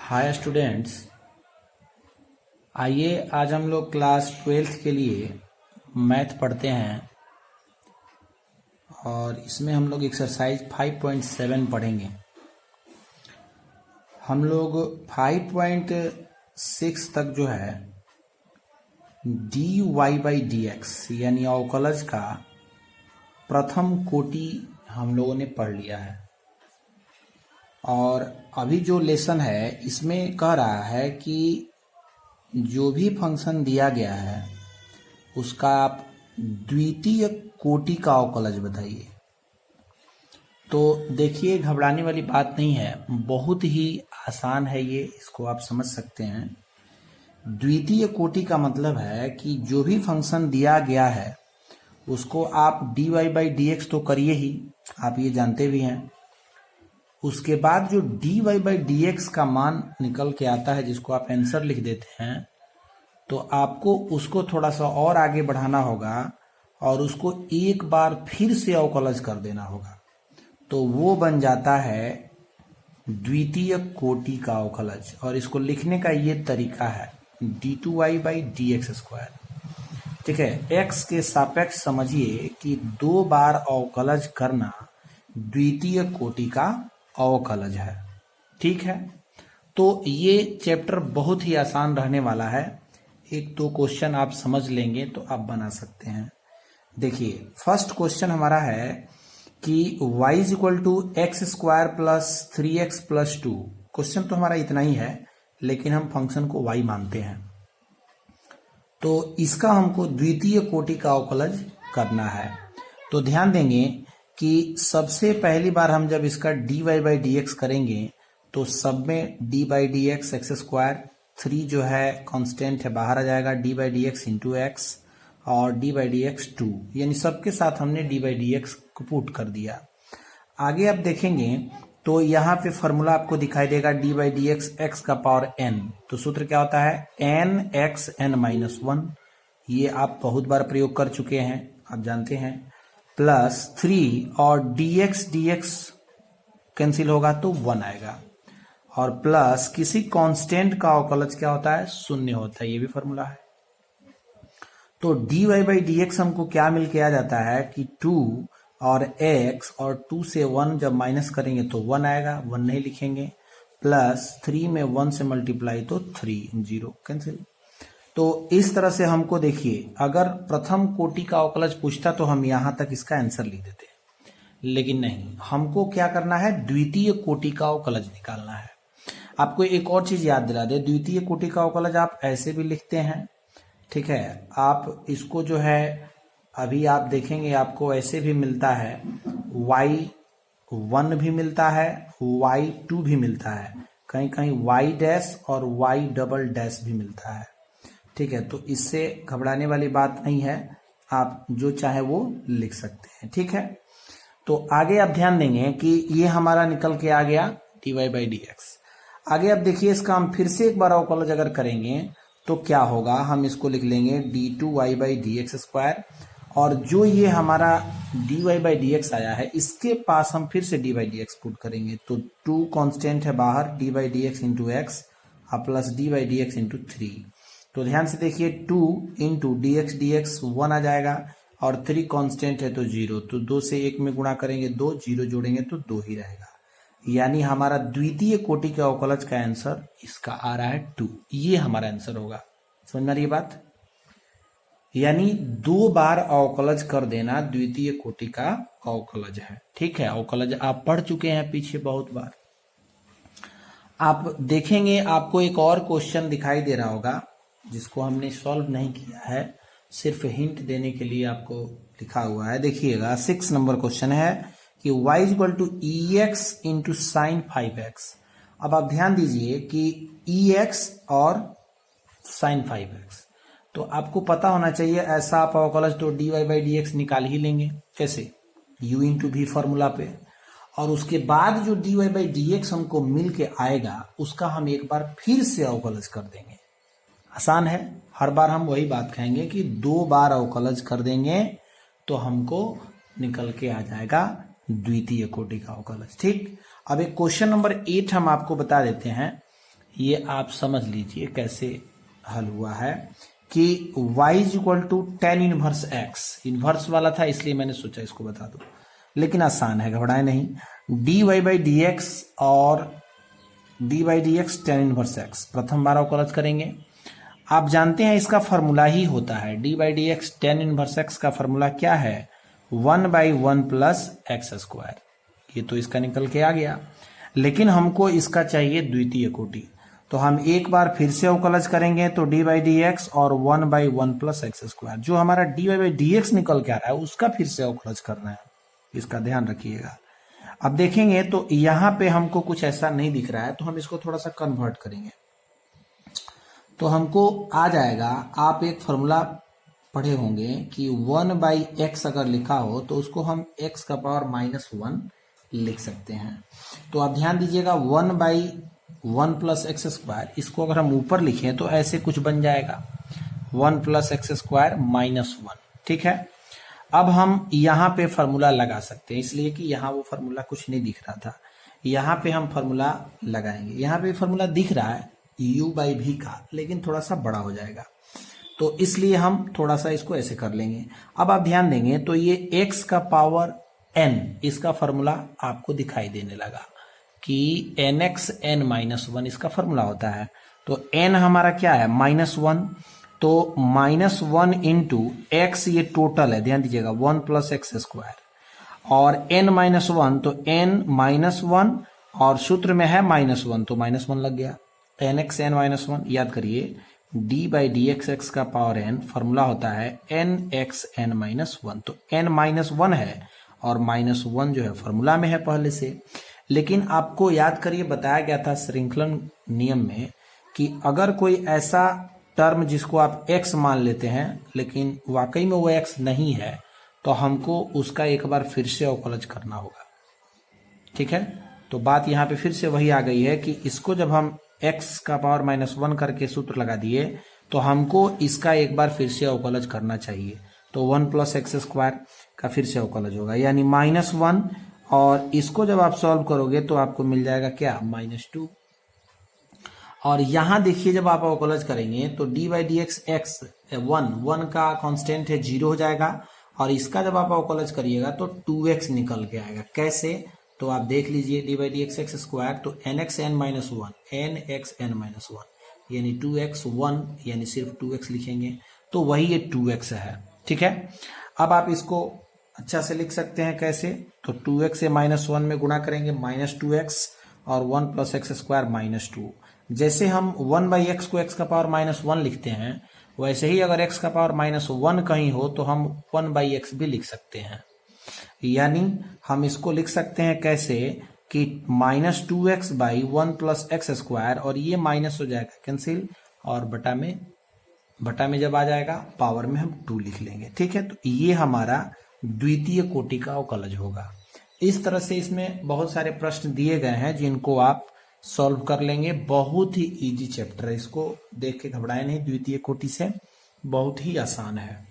Hi students, आइए आज हम लोग क्लास 12th के लिए मैथ पढ़ते हैं और इसमें हम लोग एक्सरसाइज 5.7 पढ़ेंगे। हम लोग 5.6 तक जो है dy/dx यानी अवकलज का प्रथम कोटि हम लोगों ने पढ़ लिया है और अभी जो लेसन है इसमें कह रहा है कि जो भी फंक्शन दिया गया है उसका आप द्वितीय कोटि का अवकलज बताइए। तो देखिए, घबराने वाली बात नहीं है, बहुत ही आसान है ये, इसको आप समझ सकते हैं। द्वितीय कोटि का मतलब है कि जो भी फंक्शन दिया गया है उसको आप dy/dx तो करिए ही, आप ये जानते भी हैं। उसके बाद जो dy/dx का मान निकल के आता है जिसको आप आंसर लिख देते हैं, तो आपको उसको थोड़ा सा और आगे बढ़ाना होगा और उसको एक बार फिर से अवकलज कर देना होगा, तो वो बन जाता है द्वितीय कोटि का अवकलज। और इसको लिखने का ये तरीका है d2y/dx²। ठीक है, x के सापेक्ष समझिए कि 2 बार अवकलज करना द्वितीय कोटि का अवकलज है। ठीक है, तो ये चैप्टर बहुत ही आसान रहने वाला है। एक दो क्वेश्चन आप समझ लेंगे तो आप बना सकते हैं। देखिए, फर्स्ट क्वेश्चन हमारा है कि y = x² + 3x + 2। क्वेश्चन तो हमारा इतना ही है, लेकिन हम फंक्शन को y मानते हैं, तो इसका हमको द्वितीय कोटि का अवकलज करना है। तो ध्यान देंगे कि सबसे पहली बार हम जब इसका dy/dx करेंगे तो सब में d/dx x², 3 जो है कांस्टेंट है बाहर आ जाएगा, d/dx × x और d/dx 2, यानी सबके साथ हमने d/dx को पुट कर दिया। आगे आप देखेंगे तो यहाँ पे फॉर्मूला आपको दिखाई देगा d/dx x⁴n। तो सूत्र क्या होता है nxn-1, ये आप बहुत बार प्रयोग कर चुके हैं, आप जानते हैं, प्लस 3 और dx कैंसिल होगा तो 1 आएगा, और प्लस किसी कांस्टेंट का अवकलज क्या होता है, 0 होता है, ये भी फॉर्मूला है। तो dy/dx हमको क्या मिल के आ जाता है कि 2 और x, और 2 से 1 जब माइनस करेंगे तो 1 आएगा, 1 नहीं लिखेंगे, प्लस 3 में 1 से मल्टीप्लाई तो 3, 0 कैंसिल। तो इस तरह से हमको देखिए, अगर प्रथम कोटि का अवकलज पूछता तो हम यहां तक इसका आंसर लिख देते, लेकिन नहीं, हमको क्या करना है, द्वितीय कोटि का अवकलज निकालना है। आपको एक और चीज याद दिला दे, द्वितीय कोटि का अवकलज आप ऐसे भी लिखते हैं। ठीक है, आप इसको जो है अभी आप देखेंगे आपको ऐसे भी मिलता है, y1 भी मिलता है, y2 भी मिलता है, कहीं कहीं y' और y" भी मिलता है। ठीक है, तो इससे घबराने वाली बात नहीं है, आप जो चाहे वो लिख सकते हैं। ठीक है, तो आगे आप ध्यान देंगे कि ये हमारा निकल के आ गया dy/dx। आगे आप देखिए, इसका हम फिर से एक बार अवकलज अगर करेंगे तो क्या होगा, हम इसको लिख लेंगे d2y/dx², और जो ये हमारा dy/dx आया है इसके पास हम फिर से dy/dx पुट करेंगे, तो 2 कांस्टेंट है बाहर, dy/dx × x और प्लस dy/dx × 3। तो ध्यान से देखिए, 2 × dx 1 आ जाएगा, और 3 कांस्टेंट है तो 0, तो 2 से 1 में गुणा करेंगे 2, 0 जोड़ेंगे तो 2 ही रहेगा, यानी हमारा द्वितीय कोटि के अवकलज का आंसर इसका आ रहा है 2। ये हमारा आंसर होगा। समझ में आ रही है बात, यानी 2 बार अवकलज कर देना द्वितीय कोटि का अवकलज है। ठीक है, अवकलज आप पढ़ चुके हैं पीछे बहुत बार। आप देखेंगे आपको एक और क्वेश्चन दिखाई दे रहा होगा जिसको हमने सॉल्व नहीं किया है, सिर्फ हिंट देने के लिए आपको लिखा हुआ है। देखिएगा, 6 नंबर क्वेश्चन है कि y = ex × sin 5x। अब आप ध्यान दीजिए कि ex और sin 5x, तो आपको पता होना चाहिए ऐसा आप अवकलज तो dy/dx निकाल ही लेंगे, कैसे, u × v फॉर्मूला पे, और उसके बाद जो dy/dx हमको मिल के आएगा उसका हम एक बार फिर से अवकलज कर देंगे। आसान है, हर बार हम वही बात कहेंगे कि 2 बार अवकलज कर देंगे तो हमको निकल के आ जाएगा द्वितीय कोटि का अवकलज। ठीक, अब एक क्वेश्चन नंबर 8 हम आपको बता देते हैं। ये आप समझ लीजिए कैसे हल हुआ है कि y is equal to tan inverse x, inverse वाला था इसलिए मैंने सोचा इसको बता दूं, लेकिन आसान है, घबराए नहीं। dy बाई डी एक्स और D by D x ten inverse x, प्रथम बार अवकलज करेंगे। आप जानते हैं इसका फॉर्मूला ही होता है D by D x ten inverse x का फॉर्मूला क्या है, 1/1 प्लस एक्स स्क्वायर। ये तो इसका निकल के आ गया, लेकिन हमको इसका चाहिए द्वितीय कोटि, तो हम एक बार फिर से अवकलज करेंगे तो डी बाई डी एक्स और 1/1 प्लस एक्स स्क्वायर, जो हमारा डी बाई डी एक्स निकल के आ रहा है उसका फिर से अवकलज करना है, इसका ध्यान रखिएगा। अब देखेंगे तो यहाँ पे हमको कुछ ऐसा नहीं दिख रहा है, तो हम इसको थोड़ा सा कन्वर्ट करेंगे तो हमको आ जाएगा। आप एक फॉर्मूला पढ़े होंगे कि 1/x अगर लिखा हो तो उसको हम x का पावर -1 लिख सकते हैं। तो आप ध्यान दीजिएगा 1/1 प्लस एक्स स्क्वायर, इसको अगर हम ऊपर लिखें तो ऐसे कुछ बन जाएगा 1 प्लस एक्स स्क्वायर -1। ठीक है, अब हम यहाँ पे फॉर्मूला लगा सकते हैं, इसलिए कि यहाँ वो फॉर्मूला कुछ नहीं दिख रहा था, यहाँ पे हम फॉर्मूला लगाएंगे। यहाँ पे फॉर्मूला दिख रहा है u/v का, लेकिन थोड़ा सा बड़ा हो जाएगा, तो इसलिए हम थोड़ा सा इसको ऐसे कर लेंगे। अब आप ध्यान देंगे तो ये x का पावर n, इसका फॉर्मूला आपको दिखाई देने लगा कि nx n-1 इसका फॉर्मूला होता है। तो n हमारा क्या है -1, तो -1 इंटू x, ये टोटल है, ध्यान दीजिएगा 1 प्लस एक्स स्क्वायर, और n-1 तो n-1 और सूत्र में है -1 तो -1 लग गया, nx n-1। याद करिए d by D x x का पावर n, फॉर्मूला होता है nx n-1, तो n-1 है और -1 जो है फॉर्मूला में है पहले से। लेकिन आपको याद करिए बताया गया था श्रृंखलन नियम में कि अगर कोई ऐसा टर्म जिसको आप x मान लेते हैं लेकिन वाकई में वो x नहीं है, तो हमको उसका एक बार फिर से अवकलज करना होगा। ठीक है, तो बात यहाँ पे फिर से वही आ गई है कि इसको जब हम x का पावर -1 करके सूत्र लगा दिए तो हमको इसका एक बार फिर से अवकलज करना चाहिए, तो 1 प्लस एक्स स्क्वायर का फिर से अवकलज होगा यानी -1, और इसको जब आप सॉल्व करोगे तो आपको मिल जाएगा क्या, -2। और यहां देखिए जब आप अवकलज करेंगे तो D by D x x 1 का कांस्टेंट है 0 हो जाएगा, और इसका जब आप अवकलज करिएगा तो 2x निकल के आएगा। कैसे, तो आप देख लीजिए D by D x x square, तो nx n-1 यानी 2x1 यानी सिर्फ 2x लिखेंगे, तो वही ये 2x है। ठीक है, अब आप इसको अच्छा से लिख सकते हैं कैसे, तो 2x से -1 में गुणा करेंगे -2x और 1 प्लस एक्स स्क्वायर -2। जैसे हम 1/x को x का पावर -1 लिखते हैं, वैसे ही अगर x का पावर -1 कहीं हो तो हम 1/x भी लिख सकते हैं। यानी हम इसको लिख सकते हैं कैसे कि -2x by 1 plus x square, और ये माइनस हो जाएगा कैंसिल, और बटा में जब आ जाएगा पावर में हम 2 लिख लेंगे। ठीक है, तो ये हमारा द्वितीय कोटि का अवकलज होगा। इस तरह से इसमें बहुत सारे प्रश्न दिए गए हैं जिनको आप सॉल्व कर लेंगे। बहुत ही इजी चैप्टर है, इसको देख के घबराए नहीं, द्वितीय कोटि से बहुत ही आसान है।